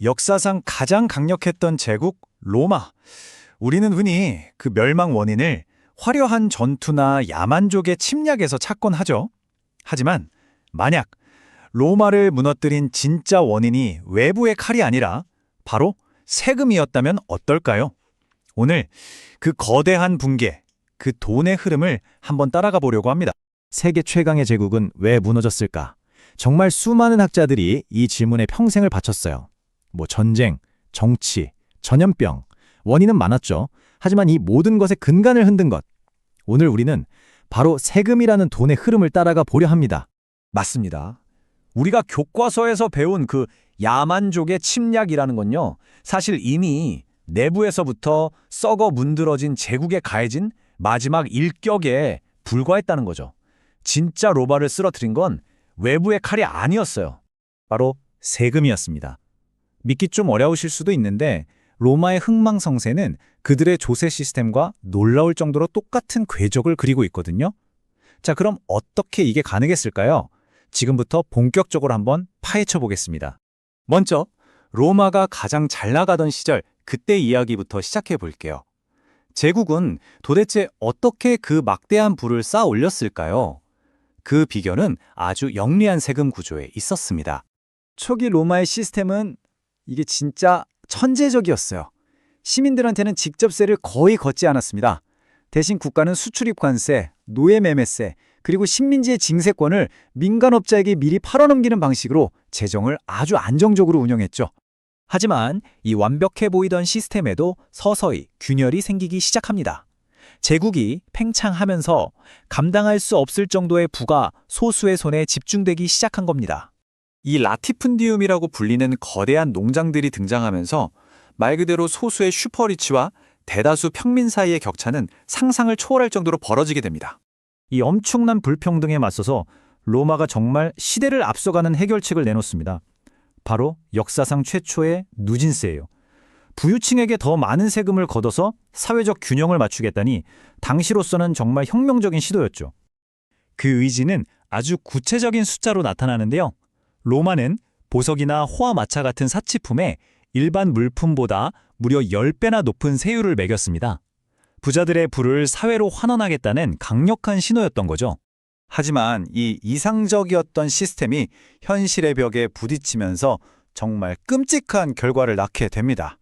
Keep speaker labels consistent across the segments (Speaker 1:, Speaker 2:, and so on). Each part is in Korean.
Speaker 1: 역사상 가장 강력했던 제국 로마. 우리는 흔히 그 멸망 원인을 화려한 전투나 야만족의 침략에서 찾곤 하죠. 하지만 만약 로마를 무너뜨린 진짜 원인이 외부의 칼이 아니라 바로 세금이었다면 어떨까요? 오늘 그 거대한 붕괴, 그 돈의 흐름을 한번 따라가 보려고 합니다.
Speaker 2: 세계 최강의 제국은 왜 무너졌을까? 정말 수많은 학자들이 이 질문에 평생을 바쳤어요. 전쟁, 정치, 전염병, 원인은 많았죠. 하지만 이 모든 것의 근간을 흔든 것. 오늘 우리는 바로 세금이라는 돈의 흐름을 따라가 보려 합니다.
Speaker 3: 맞습니다. 우리가 교과서에서 배운 그 야만족의 침략이라는 건요, 사실 이미 내부에서부터 썩어 문드러진 제국에 가해진 마지막 일격에 불과했다는 거죠. 진짜 로마를 쓰러뜨린 건 외부의 칼이 아니었어요.
Speaker 1: 바로 세금이었습니다. 믿기 좀 어려우실 수도 있는데 로마의 흥망성쇠는 그들의 조세 시스템과 놀라울 정도로 똑같은 궤적을 그리고 있거든요. 자, 그럼 어떻게 이게 가능했을까요? 지금부터 본격적으로 한번 파헤쳐 보겠습니다. 먼저 로마가 가장 잘 나가던 시절, 그때 이야기부터 시작해 볼게요. 제국은 도대체 어떻게 그 막대한 부를 쌓아 올렸을까요? 그 비결은 아주 영리한 세금 구조에 있었습니다.
Speaker 3: 초기 로마의 시스템은 이게 진짜 천재적이었어요. 시민들한테는 직접 세를 거의 걷지 않았습니다. 대신 국가는 수출입 관세, 노예 매매세, 그리고 식민지의 징세권을 민간업자에게 미리 팔아넘기는 방식으로 재정을 아주 안정적으로 운영했죠.
Speaker 1: 하지만 이 완벽해 보이던 시스템에도 서서히 균열이 생기기 시작합니다. 제국이 팽창하면서 감당할 수 없을 정도의 부가 소수의 손에 집중되기 시작한 겁니다. 이 라티푼디움이라고 불리는 거대한 농장들이 등장하면서 말 그대로 소수의 슈퍼리치와 대다수 평민 사이의 격차는 상상을 초월할 정도로 벌어지게 됩니다. 이 엄청난 불평등에 맞서서 로마가 정말 시대를 앞서가는 해결책을 내놓습니다. 바로 역사상 최초의 누진세예요. 부유층에게 더 많은 세금을 걷어서 사회적 균형을 맞추겠다니 당시로서는 정말 혁명적인 시도였죠. 그 의지는 아주 구체적인 숫자로 나타나는데요. 로마는 보석이나 호화 마차 같은 사치품에 일반 물품보다 무려 10배나 높은 세율을 매겼습니다. 부자들의 부를 사회로 환원하겠다는 강력한 신호였던 거죠. 하지만 이 이상적이었던 시스템이 현실의 벽에 부딪히면서 정말 끔찍한 결과를 낳게 됩니다.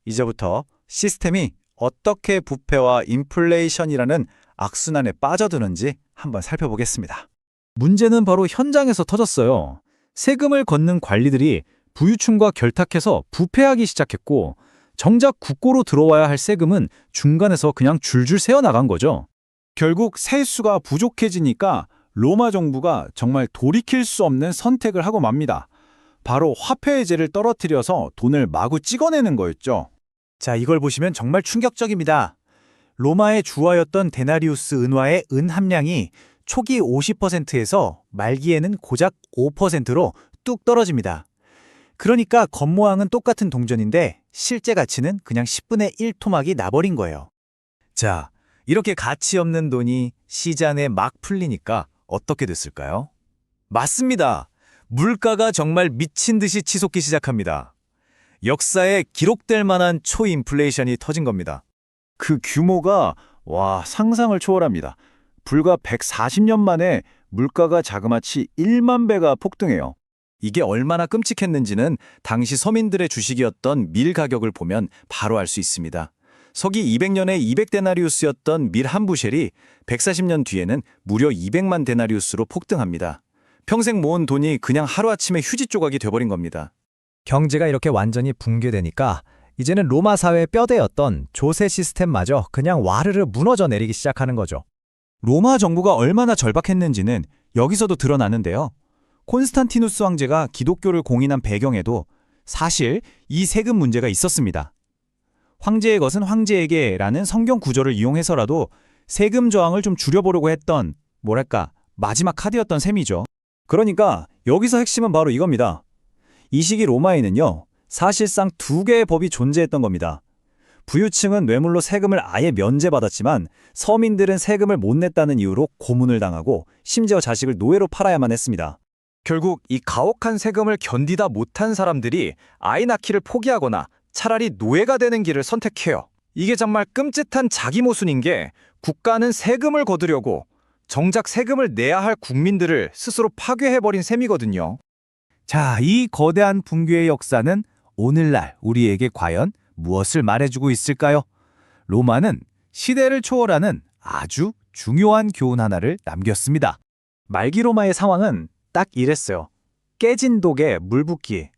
Speaker 1: 이제부터 시스템이 어떻게 부패와 인플레이션이라는 악순환에 빠져드는지 한번 살펴보겠습니다. 문제는 바로 현장에서 터졌어요. 세금을 걷는 관리들이 부유층과 결탁해서 부패하기 시작했고, 정작 국고로 들어와야 할 세금은 중간에서 그냥 줄줄 새어나간 거죠. 결국 세수가 부족해지니까 로마 정부가 정말 돌이킬 수 없는 선택을 하고 맙니다. 바로 화폐의제를 떨어뜨려서 돈을 마구 찍어내는 거였죠. 자, 이걸 보시면 정말 충격적입니다. 로마의 주화였던 데나리우스 은화의 은 함량이 초기 50%에서 말기에는 고작 5%로 뚝 떨어집니다. 그러니까 겉모양은 똑같은 동전인데 실제 가치는 그냥 10분의 1 토막이 나버린 거예요. 자, 이렇게 가치 없는 돈이 시장에 막 풀리니까 어떻게 됐을까요? 맞습니다. 물가가 정말 미친 듯이 치솟기 시작합니다. 역사에 기록될 만한 초인플레이션이 터진 겁니다. 그 규모가 상상을 초월합니다. 불과 140년 만에 물가가 자그마치 1만 배가 폭등해요. 이게 얼마나 끔찍했는지는 당시 서민들의 주식이었던 밀 가격을 보면 바로 알 수 있습니다. 서기 200년에 200데나리우스였던 밀 한 부셸이 140년 뒤에는 무려 200만 데나리우스로 폭등합니다. 평생 모은 돈이 그냥 하루아침에 휴지 조각이 돼버린 겁니다.
Speaker 2: 경제가 이렇게 완전히 붕괴되니까 이제는 로마 사회의 뼈대였던 조세 시스템마저 그냥 와르르 무너져 내리기 시작하는 거죠.
Speaker 1: 로마 정부가 얼마나 절박했는지는 여기서도 드러나는데요. 콘스탄티누스 황제가 기독교를 공인한 배경에도 사실 이 세금 문제가 있었습니다. 황제의 것은 황제에게라는 성경 구절을 이용해서라도 세금 저항을 좀 줄여보려고 했던, 마지막 카드였던 셈이죠. 그러니까 여기서 핵심은 바로 이겁니다. 이 시기 로마에는요, 사실상 두 개의 법이 존재했던 겁니다. 부유층은 뇌물로 세금을 아예 면제받았지만 서민들은 세금을 못 냈다는 이유로 고문을 당하고 심지어 자식을 노예로 팔아야만 했습니다.
Speaker 3: 결국 이 가혹한 세금을 견디다 못한 사람들이 아이 낳기를 포기하거나 차라리 노예가 되는 길을 선택해요. 이게 정말 끔찍한 자기 모순인 게 국가는 세금을 거두려고 정작 세금을 내야 할 국민들을 스스로 파괴해버린 셈이거든요.
Speaker 2: 자, 이 거대한 붕괴의 역사는 오늘날 우리에게 과연 무엇을 말해주고 있을까요? 로마는 시대를 초월하는 아주 중요한 교훈 하나를 남겼습니다.
Speaker 1: 말기 로마의 상황은 딱 이랬어요. 깨진 독에 물 붓기.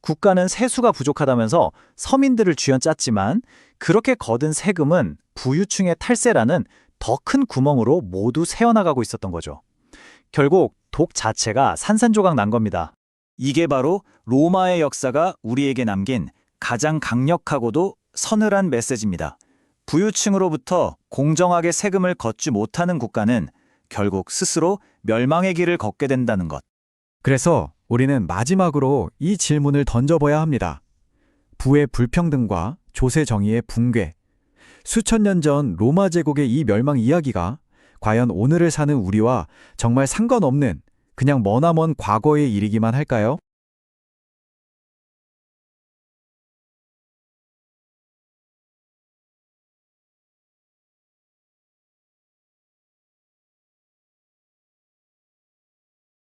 Speaker 1: 국가는 세수가 부족하다면서 서민들을 쥐어짰지만 그렇게 거둔 세금은 부유층의 탈세라는 더 큰 구멍으로 모두 새어나가고 있었던 거죠. 결국 독 자체가 산산조각 난 겁니다. 이게 바로 로마의 역사가 우리에게 남긴 가장 강력하고도 서늘한 메시지입니다. 부유층으로부터 공정하게 세금을 걷지 못하는 국가는 결국 스스로 멸망의 길을 걷게 된다는 것.
Speaker 4: 그래서 우리는 마지막으로 이 질문을 던져봐야 합니다. 부의 불평등과 조세 정의의 붕괴. 수천 년 전 로마 제국의 이 멸망 이야기가 과연 오늘을 사는 우리와 정말 상관없는 그냥 머나먼 과거의 일이기만 할까요?